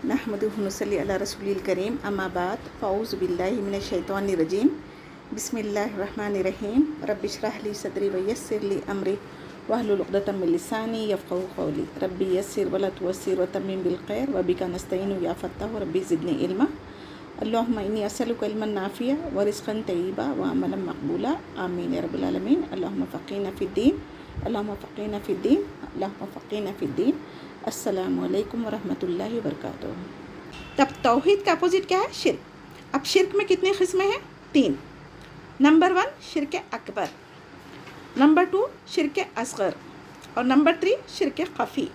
नहमदुहु व नसल्ली अला रसूलिल करीम अम्मा बाद फ़ाऊज़ु बिल्लाहि मिनश शैतानिर रजीम बिस्मिल्लाहिर रहमानिर रहीम रब्बि इश्रह ली सदरी व यस्सिर ली अमरी वहलुल उक़दतम मिन लिसानी यफ़क़हू क़ौली रब्बि यस्सिर वला तुअस्सिर व तम्मिम बिल खैर व बिका नस्तईनु या फ़त्ताहु रब्बि ज़िदनी इल्मा अल्लाहुम्मा इन्नी अस्अलुका इल्मन नाफ़िया व रिज़्क़न तय्यिबा व अमलन मक़बूला आमीन या रब्बल आलमीन। अल्लाहुम्मा फ़क़ीना फ़िद्दीन अल्लाहुम्मा फ़क़ीना फ़िद्दीन अल्लाहुम्मा फ़क़ीना फ़िद्दीन। अस्सलामु अलैकुम व रहमतुल्लाहि व बरकातुहू। तब तौहीद का अपोजिट क्या है? शिर्क। अब शिर्क में कितनी किस्में हैं? 3। नंबर 1 शिर्क अकबर, नंबर 2 शिर्क असगर और नंबर 3 शिर्क खफ़ी।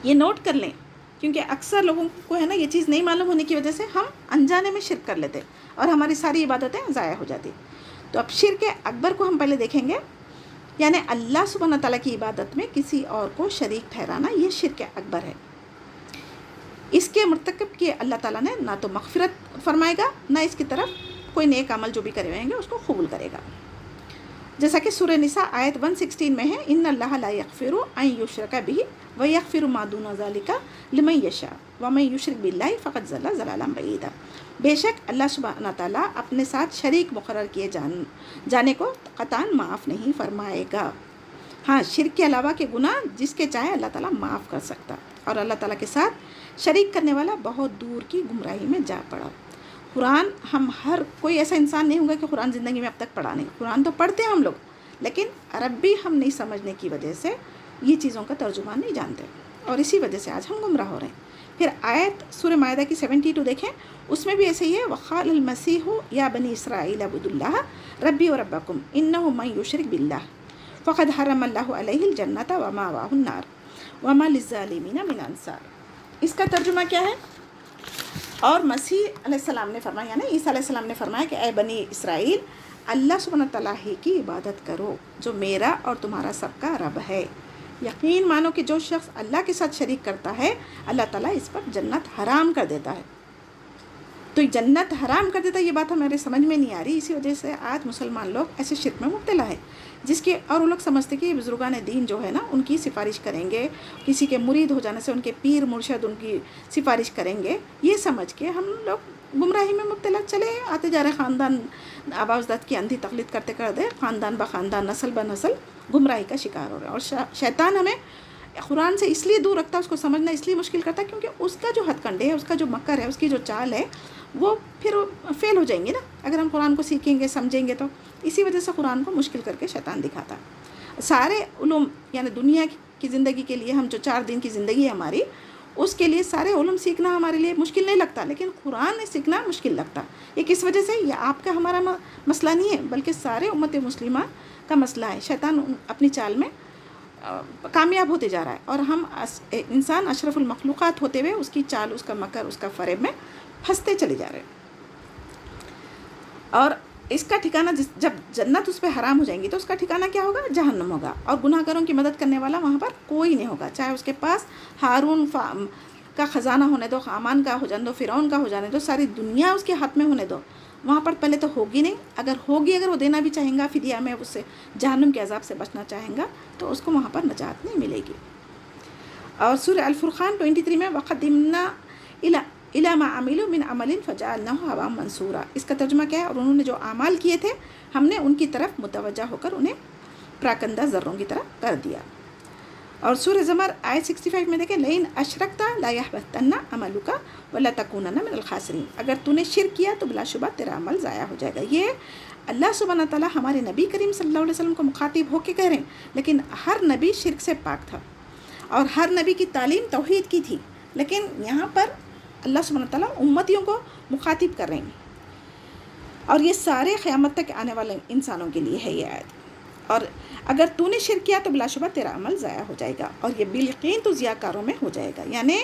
ये नोट कर लें क्योंकि अक्सर लोगों को है ना ये चीज़ नहीं मालूम होने की वजह से हम अनजाने में शिर्क कर लेते और हमारी सारी इबादतें ज़ाया हो जाती। तो अब शिर्क अकबर को हम पहले देखेंगे, यानी अल्लाह सुब्हानहू तआला की इबादत में किसी और को शरीक ठहराना, ये शिर्क अकबर है। इसके मुर्तकब किए अल्लाह ताला ने ना तो मग़फ़िरत फरमाएगा ना इसकी तरफ कोई नेक अमल जो भी करे होंगे उसको कबूल करेगा। जैसा कि सूरह निसा आयत 116 में है, इन्ना अल्लाह ला यग़फ़िरु अन युश्रका बिही व यग़फ़िरु मा दूना ज़ालिका लिमन यशा व मन युश्रिक बिल्लाहि फ़क़द ज़ल्ला ज़लालन बईदा। बेशक अल्लाह सुब्हानहू तआला अपने साथ शरीक मुक़र्रर किए जाने को क़तअन माफ़ नहीं फरमाएगा। हाँ, शिर्क के अलावा के गुनाह जिसके चाहे अल्लाह ताला माफ़ कर सकता, और अल्लाह ताला के साथ शरीक करने वाला बहुत दूर की गुमराही में जा पड़ा। कुरान हम हर कोई ऐसा इंसान नहीं होगा कि कुरान ज़िंदगी में अब तक पढ़ा नहीं। कुरान तो पढ़ते हैं हम लोग, लेकिन अरबी हम नहीं समझने की वजह से ये चीज़ों का तर्जुमा नहीं जानते और इसी वजह से आज हम गुमराह हो रहे हैं। फिर आयत सूरह माइदा की 72 देखें, उसमें भी ऐसे ही है, वक़ालल मसीहु या बनी इसराईल अब्दुल्लाह रब्बी व रब्बकुम इन्नहु मन युश्रिक बिल्लाह फ़क़द हर्रमल्लाहु अलैहिल जन्नत व मावाहुन नार व मा लिज़्ज़ालिमीन मिन अंसार। इसका तर्जुमा क्या है? और मसीह अलैहिस्सलाम ने फरमाया, यानी ईसा अलैहिस्सलाम ने फरमाया कि ए बनी इसराइल, अल्लाह सुब्हानहू तआला ही की इबादत करो जो मेरा और तुम्हारा सबका रब है। यकीन मानो कि जो शख्स अल्लाह के साथ शरीक करता है अल्लाह ताला इस पर जन्नत हराम कर देता है। तो जन्नत हराम कर देता है, ये बात हमारे समझ में नहीं आ रही। इसी वजह से आज मुसलमान लोग ऐसे शिर्क में मुब्तला है, जिसके और वो लोग समझते कि बुज़ुर्गान दीन जो है ना उनकी सिफारिश करेंगे, किसी के मुरीद हो जाने से उनके पीर मुर्शद उनकी सिफारिश करेंगे, ये समझ के हम लोग गुमराही में मुब्तला चले आते जा रहे। ख़ानदान आबा अजदाद की अंधी तक़लीद करते करते ख़ानदान ब ख़ानदान नस्ल ब नस्ल गुमराही का शिकार हो रहा है। और शैतान हमें कुरान से इसलिए दूर रखता है, उसको समझना इसलिए मुश्किल करता है क्योंकि उसका जो हथकंडे है, उसका जो मक्कर है, उसकी जो चाल है, वो फिर फेल हो जाएंगे ना अगर हम कुरान को सीखेंगे समझेंगे तो। इसी वजह से कुरान को मुश्किल करके शैतान दिखाता है। सारे उलूम यानी दुनिया की ज़िंदगी के लिए हम जो 4 दिन की ज़िंदगी है हमारी, उसके लिए सारे उलूम सीखना हमारे लिए मुश्किल नहीं लगता, लेकिन कुरान सीखना मुश्किल लगता। ये किस वजह से? ये आपका हमारा मसला नहीं है, बल्कि सारे उम्मत मुस्लिमा का मसला है। शैतान अपनी चाल में कामयाब होते जा रहा है और हम इंसान अशरफुल मखलूक़ात होते हुए उसकी चाल, उसका मकर, उसका फ़रेब में फंसते चले जा रहे हैं। और इसका ठिकाना जब जन्नत उस पर हराम हो जाएंगी तो उसका ठिकाना क्या होगा? जहन्नम होगा। और गुनाहगारों की मदद करने वाला वहाँ पर कोई नहीं होगा, चाहे उसके पास हारून का ख़जाना होने दो, हामान का हो जाने दो, फ़िरौन का हो जाने दो, सारी दुनिया उसके हाथ में होने दो, वहाँ पर पहले तो होगी नहीं। अगर होगी, अगर वो देना भी चाहेगा फिदिया में, उससे जहन्नम के अज़ाब से बचना चाहेगा, तो उसको वहाँ पर नजात नहीं मिलेगी। और सूरह अल फुरक़ान 23 में वक़द्दिमना इला मा अमिलू मिन अमलिन फ़जअलनाहु हबाअम मंसूरा। इसका तर्जुमा क्या है? और उन्होंने जो आमाल किए थे हमने उनकी तरफ मुतवज्जा होकर उन्हें प्राकंदा ज़र्रों की तरह कर दिया। और सूरह ज़मर आयत 65 में देखें, लइन अशरकता ला यहबतन्ना अमलुका वला तकूनन्ना मिनल खासिरीन। अगर तूने शिर्क किया तो बिलाशुबा तेरा अमल ज़ाया हो जाएगा। ये अल्लाह सुब्हानहू तआला हमारे नबी करीम सल्लल्लाहु अलैहि वसल्लम को मुखातिब होकर कह रहे हैं, लेकिन हर नबी शिर्क से पाक था और हर नबी की तालीम तौहीद की थी। लेकिन यहाँ पर अल्लाह सुब्हानहू तआला उम्मतियों को मुखातिब कर रहे हैं और ये सारे क़यामत तक आने वाले इंसानों के लिए है ये आयत। और अगर तूने शिर्क किया तो बिलाशुबा तेरा अमल ज़ाया हो जाएगा और ये बिलकीन तो ज़ियाकारों में हो जाएगा। यानी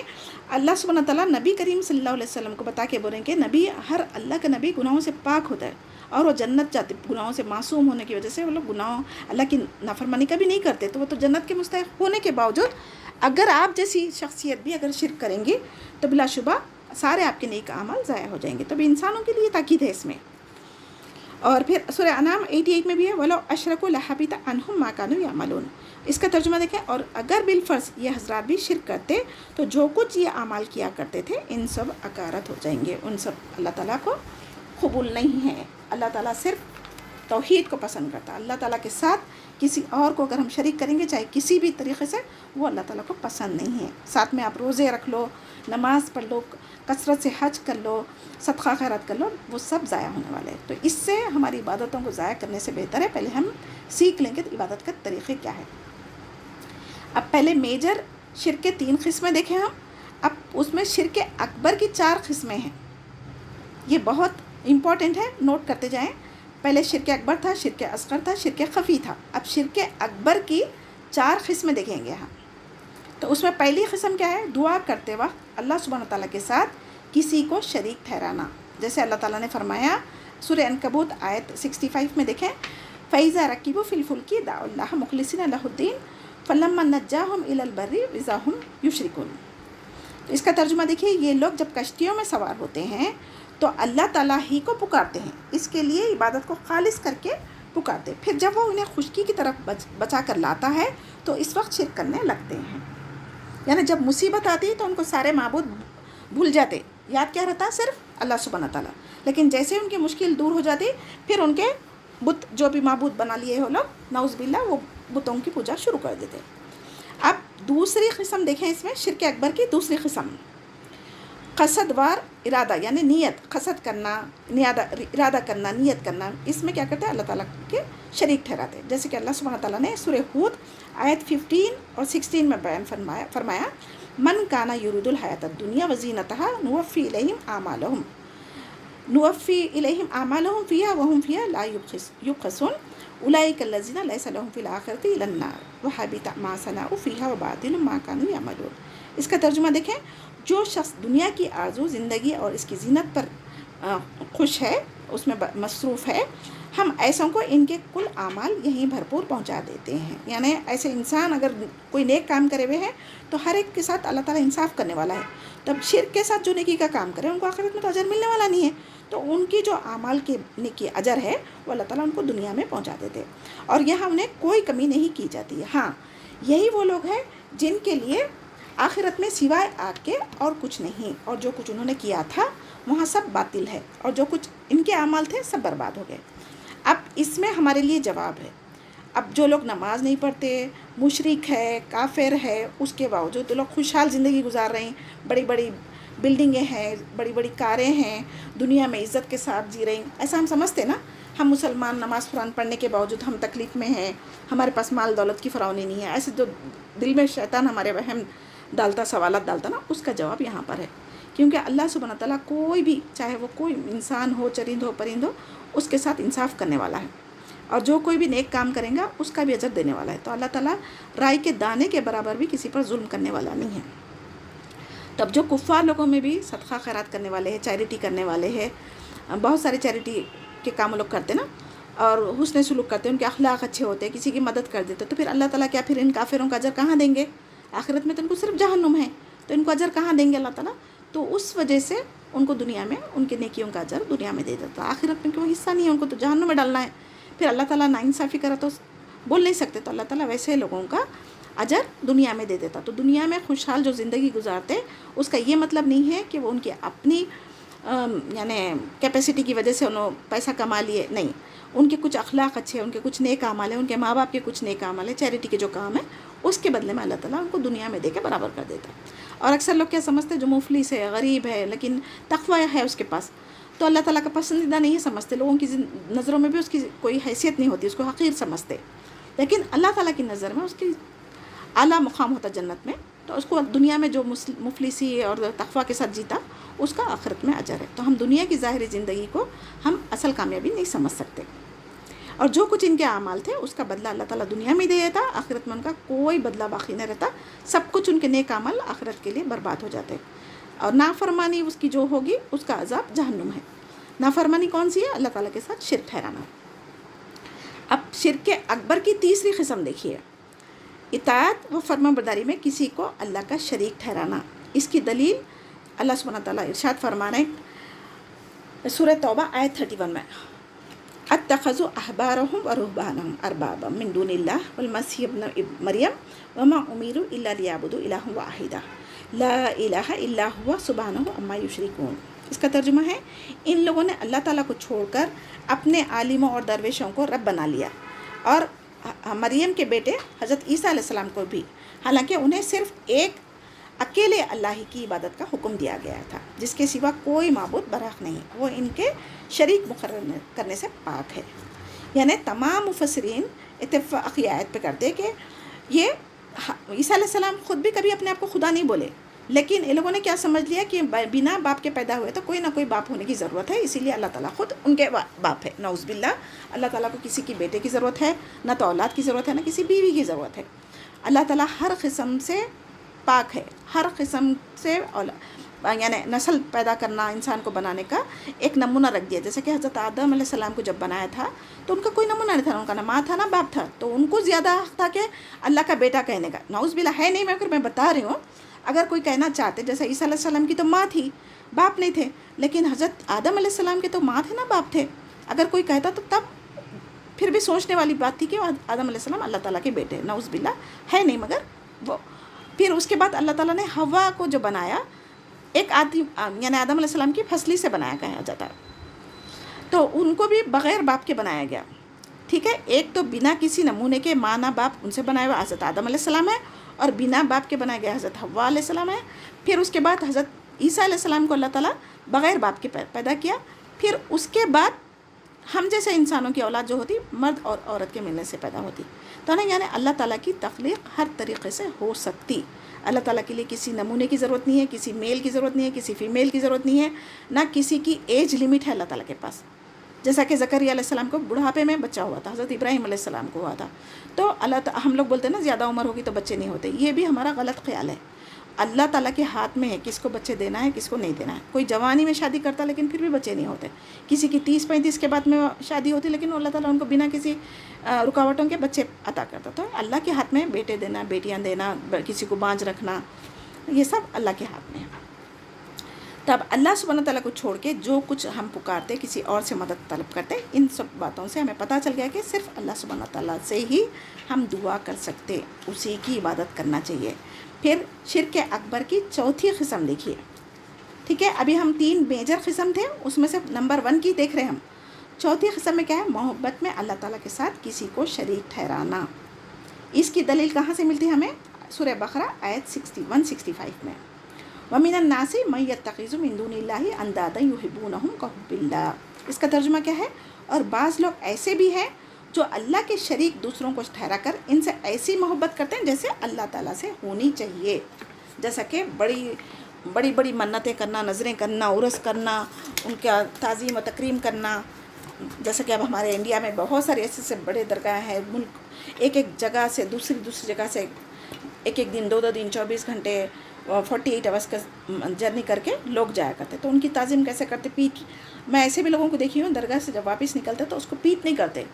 अल्लाह सुब्हानहू तआला नबी करीम सल्लल्लाहु अलैहि वसल्लम को बता के बोलें कि नबी, हर अल्लाह का नबी गुनाहों से पाक होता है और वो जन्नत जाते, गुनाहों से मासूम होने की वजह से वो लोग गुनाह अल्लाह की नाफरमानी का भी नहीं करते, तो वो तो जन्नत के मुस्तहिक़ होने के बावजूद अगर आप जैसी शख्सियत भी अगर शिर्क करेंगी तो बिलाशुबा सारे आपके नेक अमल ज़ाया हो जाएंगे। तो भी इंसानों के लिए ताकीद है इसमें। اور پھر سورہ انعام 88 میں بھی ہے وَلَوْ أَشْرَكُوا لَحَبِطَ عَنْهُمْ مَا كَانُوا يَعْمَلُونَ. اس کا ترجمہ دیکھیں، اور اگر بالفرض یہ حضرات بھی شرک کرتے تو جو کچھ یہ اعمال کیا کرتے تھے ان سب اکارت ہو جائیں گے، ان سب اللہ تعالیٰ کو قبول نہیں ہے. اللہ تعالیٰ صرف توحید کو پسند کرتا ہے. اللہ تعالیٰ کے ساتھ کسی اور کو اگر ہم شریک کریں گے چاہے کسی بھی طریقے سے، وہ اللہ تعالیٰ کو پسند نہیں ہے. ساتھ میں آپ روزے رکھ لو، نماز پڑھ لو، کثرت سے حج کر لو، صدقہ خیرات کر لو، وہ سب ضائع ہونے والے ہیں. تو اس سے ہماری عبادتوں کو ضائع کرنے سے بہتر ہے پہلے ہم سیکھ لیں گے عبادت کے طریقے کیا ہے. اب پہلے میجر شرک کے 3 قسمیں دیکھیں ہم. اب اس میں شرک اکبر کی 4 قسمیں ہیں. یہ بہت امپورٹنٹ ہے، نوٹ کرتے جائیں. پہلے شرک اکبر تھا، شرک اصغر تھا، شرک خفی تھا. اب شرک اکبر کی 4 قسمیں دیکھیں گے ہم. تو اس میں پہلی قسم کیا ہے؟ دعا کرتے وقت اللہ سبحانہ تعالیٰ کے ساتھ کسی کو شریک ٹھہرانا. جیسے اللہ تعالیٰ نے فرمایا سورہ عنکبوت آیت 65 میں دیکھیں فَإِذَا رَكِبُوا فِي الْفُلْكِ دَعُوا اللَّهَ مُخْلِصِينَ لَهُ الدِّينَ فَلَمَّا نَجَّاهُمْ إِلَى الْبَرِّ إِذَا هُمْ يُشْرِكُونَ. تو اس کا ترجمہ دیکھیے، یہ لوگ جب کشتیوں میں سوار ہوتے ہیں تو اللہ تعالیٰ ہی کو پکارتے ہیں، اس کے لیے عبادت کو خالص کر کے پکارتے. پھر جب وہ انہیں خشکی کی طرف بچا کر لاتا ہے تو اس وقت شرک کرنے لگتے ہیں. یعنی جب مصیبت آتی ہے تو ان کو سارے معبود بھول جاتے، یاد کیا رہتا؟ صرف اللہ سبحانہ تعالیٰ. لیکن جیسے ان کی مشکل دور ہو جاتی پھر ان کے بت جو بھی معبود بنا لیے ہو لوگ نعوذ باللہ، وہ بتوں کی پوجا شروع کر دیتے. اب دوسری قسم دیکھیں اس میں، شرک اکبر کی دوسری قسم قصد وار ارادہ، یعنی نیت، قصد کرنا، ارادہ کرنا، نیت کرنا. اس میں کیا کرتے ہیں؟ اللہ تعالیٰ کے شریک ٹھہراتے ہیں. جیسے کہ اللہ سبحانہ تعالیٰ نے سورہ ہود آیت 15 اور 16 میں بیان فرمایا من کانا یرید الحیات الدنیا وزینتها نوفی الیہم اعمالہم فیہا وہم فیہا لا یبخسون اولئک الذین لیس لہم فی الآخرۃ الا النار وحبط ما صنعوا فیہا وباطل ما کانوا یعملون. اس کا ترجمہ دیکھیں، جو شخص دنیا کی آرزو زندگی اور اس کی زینت پر خوش ہے، اس میں مصروف ہے، ہم ایسوں کو ان کے کل اعمال یہیں بھرپور پہنچا دیتے ہیں. یعنی ایسے انسان اگر کوئی نیک کام کرے ہوئے ہیں تو ہر ایک کے ساتھ اللہ تعالیٰ انصاف کرنے والا ہے. تب شرک کے ساتھ جو نیکی کا کام کرے ان کو آخرت میں تو اجر ملنے والا نہیں ہے، تو ان کی جو اعمال کی نیکی اجر ہے وہ اللہ تعالیٰ ان کو دنیا میں پہنچا دیتے اور یہاں انہیں کوئی کمی نہیں کی جاتی ہے. ہاں، یہی وہ لوگ ہیں جن کے لیے آخرت میں سوائے آگ کے اور کچھ نہیں، اور جو کچھ انہوں نے کیا تھا وہاں سب باطل ہے، اور جو کچھ ان کے اعمال تھے سب برباد ہو گئے. اب اس میں ہمارے لیے جواب ہے. اب جو لوگ نماز نہیں پڑھتے، مشرک ہے، کافر ہے، اس کے باوجود تو لوگ خوشحال زندگی گزار رہے ہیں، بڑی بڑی بلڈنگیں ہیں، بڑی بڑی کاریں ہیں، دنیا میں عزت کے ساتھ جی رہے ہیں. ایسا ہم سمجھتے نا، ہم مسلمان نماز قرآن پڑھنے کے باوجود ہم تکلیف میں ہیں، ہمارے پاس مال دولت کی فراوانی نہیں ہے. ایسے جو دل میں شیطان ہمارے وہم ڈالتا، سوالات ڈالتا نا، اس کا جواب یہاں پر ہے. کیونکہ اللہ سبحانہ تعالیٰ کوئی بھی، چاہے وہ کوئی انسان ہو، چرند ہو، پرند ہو، اس کے ساتھ انصاف کرنے والا ہے، اور جو کوئی بھی نیک کام کرے گا اس کا بھی اجر دینے والا ہے. تو اللہ تعالیٰ رائی کے دانے کے برابر بھی کسی پر ظلم کرنے والا نہیں ہے. تب جو کفار لوگوں میں بھی صدقہ خیرات کرنے والے ہیں، چیریٹی کرنے والے ہیں، بہت سارے چیریٹی کے کام لوگ کرتے نا، اور حسن سلوک کرتے ہیں، ان کے اخلاق اچھے ہوتے ہیں، کسی کی مدد کر دیتے، تو پھر اللہ تعالیٰ کیا پھر ان کافروں کا اجر کہاں دیں گے؟ آخرت میں تو ان کو صرف جہنم ہے، تو ان کو اجر کہاں دیں گے اللہ تعالیٰ؟ تو اس وجہ سے ان کو دنیا میں ان کے نیکیوں کا اجر دنیا میں دے دیتا. آخرت میں کوئی حصہ نہیں ہے، ان کو تو جہنم میں ڈالنا ہے. پھر اللہ تعالیٰ ناانصافی کرا تو بول نہیں سکتے، تو اللہ تعالیٰ ویسے لوگوں کا اجر دنیا میں دے دیتا. تو دنیا میں خوشحال جو زندگی گزارتے، اس کا یہ مطلب نہیں ہے کہ وہ ان کی اپنی یعنی کیپیسٹی کی وجہ سے انہوں پیسہ کما لیے، نہیں. ان کے کچھ اخلاق اچھے ہیں، ان کے کچھ نیک اعمال ہیں، ان کے ماں باپ کے کچھ نیک اعمال ہیں، چیریٹی کے جو کام ہیں، اس کے بدلے میں اللہ تعالیٰ ان کو دنیا میں دے کے برابر کر دیتا. اور اکثر لوگ کیا سمجھتے جو مفلس ہے، غریب ہے، لیکن تقوی ہے اس کے پاس، تو اللہ تعالیٰ کا پسندیدہ نہیں سمجھتے. لوگوں کی نظروں میں بھی اس کی کوئی حیثیت نہیں ہوتی، اس کو حقیر سمجھتے. لیکن اللہ تعالیٰ کی نظر میں اس کی اعلیٰ مقام ہوتا جنت میں. تو اس کو دنیا میں جو مفلسی اور تقوی کے ساتھ جیتا، اس کا آخرت میں اجر ہے. تو ہم دنیا کی ظاہری زندگی کو ہم اصل کامیابی نہیں سمجھ سکتے. اور جو کچھ ان کے اعمال تھے اس کا بدلہ اللہ تعالیٰ دنیا میں دے دیتا، آخرت میں ان کا کوئی بدلہ باقی نہیں رہتا. سب کچھ ان کے نیک عمل آخرت کے لیے برباد ہو جاتے. اور نافرمانی اس کی جو ہوگی اس کا عذاب جہنم ہے. نافرمانی کون سی ہے؟ اللہ تعالیٰ کے ساتھ شرک ٹھہرانا. اب شرک اکبر کی تیسری قسم دیکھیے، اطاعت و فرما برداری میں کسی کو اللہ کا شریک ٹھہرانا. اس کی دلیل اللہ سبحانہ تعالیٰ ارشاد فرما رہے ہیں سورہ توبہ آیت 31 میں، अत्तखज़ु अहबारहुम व रुहबानहुम अरबाबा मिन दूनिल्लाह वल मसीह इब्न मरियम वमा उमिरु इल्ला लियअबुदु इलाहन वाहिदा ला इलाहा इल्ला हुवा सुब्हानहु अम्मा युशरिकून। इसका तर्जुमा है, इन लोगों ने अल्लाह ताला को छोड़कर अपने आलिमों और दरवेशों को रब बना लिया और मरियम के बेटे हज़रत ईसा अलैहिस्सलाम को भी, हालांकि उन्हें सिर्फ एक अकेले अल्लाह ही की इबादत का हुक्म दिया गया था, जिसके सिवा कोई माबूद बरहक नहीं, वो इनके शरीक मुकर्रर करने से पाक है। यानी तमाम मुफस्सिरीन इत्तेफाक़ी आयत पे करते हैं कि ये ईसा अलैहिस्सलाम ख़ुद भी कभी अपने आप को खुदा नहीं बोले, लेकिन इन लोगों ने क्या समझ लिया कि बिना बाप के पैदा हुए तो कोई ना कोई बाप होने की ज़रूरत है, इसीलिए अल्लाह ताला ख़ुद उनके बाप है। नौज़ुबिल्लाह, अल्लाह ताला को किसी की बेटे की ज़रूरत है, ना तो औलाद की ज़रूरत है, ना किसी बीवी की ज़रूरत है। अल्लाह ताला हर किस्म से पाक है, हर किस्म से यानी नस्ल पैदा करना, इंसान को बनाने का एक नमूना रख दिया। जैसे कि हज़रत आदम अलैहिस्सलाम को जब बनाया था तो उनका कोई नमूना नहीं था, उनका ना माँ था ना बाप था, तो उनको ज़्यादा हक़ था कि अल्लाह का बेटा कहने का। नाउज़ुबिल्लाह है नहीं, मैं बता रही हूँ, अगर कोई कहना चाहते, जैसे ईसा अलैहिस्सलाम की तो माँ थी, बाप नहीं थे, लेकिन हज़रत आदम अलैहिस्सलाम के तो माँ थे ना बाप थे, अगर कोई कहता तो तब फिर भी सोचने वाली बात थी कि आदम अलैहिस्सलाम अल्लाह ताला के बेटे, नाउज़ुबिल्लाह है नहीं, मगर वो फिर उसके बाद अल्लाह ताला ने हवा को जो बनाया, एक आदमी यानी आदम अलैहिस्सलाम की फसली से बनाया गया जाता है, तो उनको भी बग़ैर बाप के बनाया गया। ठीक है, एक तो बिना किसी नमूने के माँ ना बाप उनसे बनाया हुआ हज़रत आदम अलैहिस्सलाम है, और बिना बाप के बनाया गया हज़रत हव्वा अलैहिस्सलाम है। फिर उसके बाद हज़रत ईसा अलैहिस्सलाम को अल्लाह ताला बग़ैर बाप के पैदा किया। फिर उसके बाद हम जैसे इंसानों की औलाद जो होती मर्द और औरत के मिलने से पैदा होती। तो ना यानी अल्लाह ताला की तख्लीक हर तरीक़े से हो सकती। अल्लाह ताला के लिए किसी नमूने की ज़रूरत नहीं है, किसी मेल की ज़रूरत नहीं है, किसी फ़ीमेल की ज़रूरत नहीं है, ना किसी की एज लिमिट है अल्लाह ताला के पास। जैसा कि ज़करिया अलैहिस्सलाम को बुढ़ापे में बच्चा हुआ था, हज़रत इब्राहीम अलैहिस्सलाम को हुआ था, तो हम लोग बोलते हैं ना ज़्यादा उम्र होगी तो बच्चे नहीं होते, ये भी हमारा गलत ख्याल है। अल्लाह ताला के हाथ में है किसको बच्चे देना है, किसको नहीं देना है। कोई जवानी में शादी करता लेकिन फिर भी बच्चे नहीं होते, किसी की 30-35 के बाद में शादी होती, लेकिन अल्लाह ताला उनको बिना किसी रुकावटों के बच्चे अता करता। तो अल्लाह के हाथ में बेटे देना, बेटियां देना, किसी को बांझ रखना, ये सब अल्लाह के हाथ में है। तब अल्लाह सुब्हानहू तआला को छोड़ के जो कुछ हम पुकारते, किसी और से मदद तलब करते, इन सब बातों से हमें पता चल गया कि सिर्फ़ अल्लाह सुब्हानहू तआला से ही हम दुआ कर सकते, उसी की इबादत करना चाहिए। फिर शिर्क अकबर की चौथी किस्म देखिए। ठीक है, अभी हम 3 मेजर किस्म थे, उसमें से नंबर 1 की देख रहे हैं हम। चौथी किस्म में क्या है? मोहब्बत में अल्लाह ताला के साथ किसी को शरीक ठहराना। इसकी दलील कहाँ से मिलती है हमें? सूरह बकरा आयत 165 में, वमिनन नासी मन यत्तखिज़ु मिन दूनिल्लाहि अंदादन युहिब्बूनहुम कहुब्बिल्लाह। इसका तर्जुमा क्या है? और बाज़ लोग ऐसे भी हैं जो अल्लाह के शरीक दूसरों को ठहरा कर इनसे ऐसी मोहब्बत करते हैं जैसे अल्लाह ताला से होनी चाहिए। जैसा कि बड़ी बड़ी मन्नतें करना, नज़रें करना, उर्स करना, उनका ताज़ीम व तकरीम करना। जैसा कि अब हमारे इंडिया में बहुत सारे ऐसे बड़े दरगाह हैं, मुल्क एक जगह से दूसरी जगह से एक दिन 2 दिन 24 घंटे 48 आवर्स का जर्नी करके लोग जाया करते। तो उनकी ताज़ीम कैसे करते? मैं ऐसे भी लोगों को देखी हूँ, दरगाह से जब वापस निकलते तो उसको पीट नहीं करते,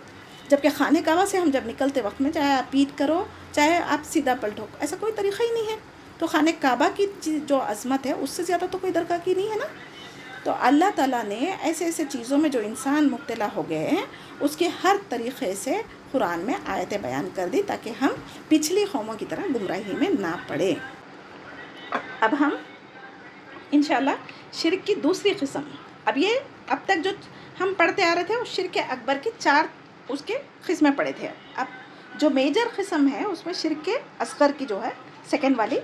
जबकि खाने काबा से हम जब निकलते वक्त में चाहे आप पीट करो चाहे आप सीधा पलटो, ऐसा कोई तरीक़ा ही नहीं है। तो खाने काबा की जो अज़मत है उससे ज़्यादा तो कोई दरगाह की नहीं है ना। तो अल्लाह ताला ने ऐसे चीज़ों में जो इंसान मुब्तला हो गए हैं उसके हर तरीक़े से कुरान में आयतें बयान कर दी ताकि हम पिछली कौमों की तरह गुमराही में ना पड़े। अब हम इंशाल्लाह शिर्क की दूसरी किस्म, अब तक जो हम पढ़ते आ रहे थे वो शिर्क अकबर की 4 उसके किस्में पढ़े थे। अब जो मेजर किस्म है उसमें शिर्क असगर की जो है सेकंड वाली,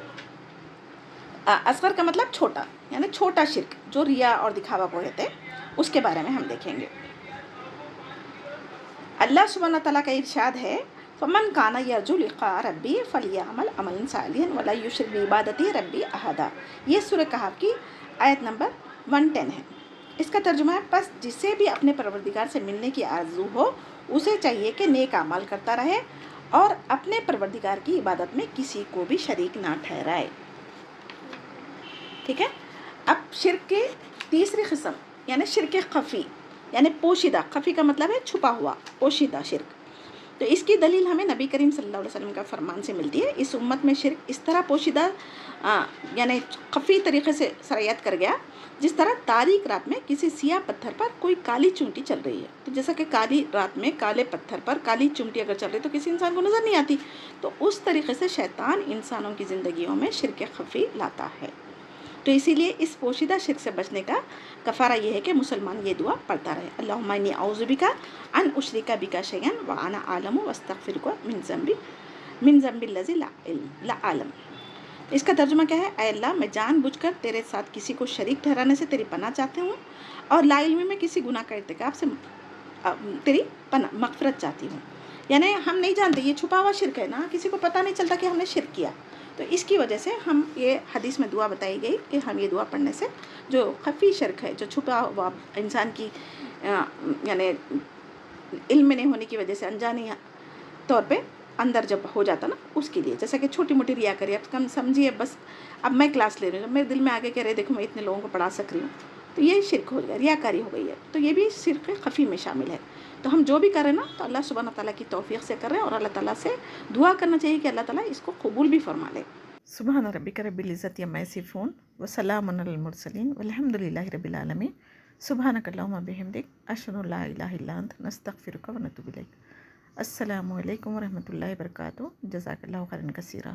असगर का मतलब छोटा, यानी छोटा शिर्क जो रिया और दिखावा को कहते हैं, उसके बारे में हम देखेंगे। अल्लाह सुब्हानहू तआला का इरशाद है, फ़मन काना यरजू लिक़ा रब्बी फ़लियअमल अमलन सालिहन वला युश्रिक बिइबादति रब्बी अहदा। ये सूरह कहफ की आयत नंबर 110 है। इसका तर्जुमा है, बस जिसे भी अपने परवरदिगार से मिलने की आरज़ू हो उसे चाहिए कि नेक अमाल करता रहे और अपने परवरदिगार की इबादत में किसी को भी शरीक ना ठहराए। ठीक है, अब शिर्क की तीसरी किस्म यानी शिर्क खफ़ी, यानी पोशीदा। खफ़ी का मतलब है छुपा हुआ, पोशीदा शिर्क। تو اس کی دلیل ہمیں نبی کریم صلی اللہ علیہ وسلم کا فرمان سے ملتی ہے، اس امت میں شرک اس طرح پوشیدہ یعنی خفی طریقے سے سرایت کر گیا جس طرح تاریک رات میں کسی سیاہ پتھر پر کوئی کالی چونٹی چل رہی ہے. تو جیسا کہ کالی رات میں کالے پتھر پر کالی چونٹی اگر چل رہی تو کسی انسان کو نظر نہیں آتی، تو اس طریقے سے شیطان انسانوں کی زندگیوں میں شرک خفی لاتا ہے. تو اسی لیے اس پوشیدہ شرک سے بچنے کا کفارہ یہ ہے کہ مسلمان یہ دعا پڑھتا رہے، اللہم انی اعوذ بک ان اشرک بک شیئا وانا اعلم واستغفرک من ذنبی الذی لا اعلم. اس کا ترجمہ کیا ہے؟ اے اللہ، میں جان بوجھ کر تیرے ساتھ کسی کو شریک ٹھہرانے سے تیری پناہ چاہتی ہوں، اور لا علمی میں کسی گناہ کا ارتکاب سے تیری مغفرت چاہتی ہوں. یعنی ہم نہیں جانتے، یہ چھپا ہوا شرک ہے نا، کسی کو پتہ نہیں چلتا کہ ہم نے شرک کیا. تو اس کی وجہ سے ہم یہ حدیث میں دعا بتائی گئی کہ ہم یہ دعا پڑھنے سے جو خفی شرک ہے، جو چھپا ہوا انسان کی یعنی علم میں نہیں ہونے کی وجہ سے انجانی طور پہ اندر جب ہو جاتا نا، اس کے لیے جیسا کہ چھوٹی موٹی ریا کری، اب کم سمجھیے بس اب میں کلاس لے رہی ہوں، میرے دل میں آگے کہہ رہے دیکھو میں اتنے لوگوں کو پڑھا سک رہی ہوں، تو یہ شرک ہو گیا، ریا کاری ہو گئی ہے. تو یہ بھی شرک خفی میں شامل ہے. تو ہم جو بھی کریں نا تو اللہ سبحانہ تعالیٰ کی توفیق سے کر رہے ہیں، اور اللہ تعالیٰ سے دعا کرنا چاہیے کہ اللہ تعالیٰ اس کو قبول بھی فرما لے. سبحان ربک رب العزت عما یصفون وسلام علی المرسلین والحمد للہ رب العالمین. سبحانک اللہم بحمدک اشہد ان لا الہ الا انت نستغفرک ونتوب الیک. السلام علیکم ورحمۃ اللہ وبرکاتہ. جزاک اللہ خیرا کثیرا.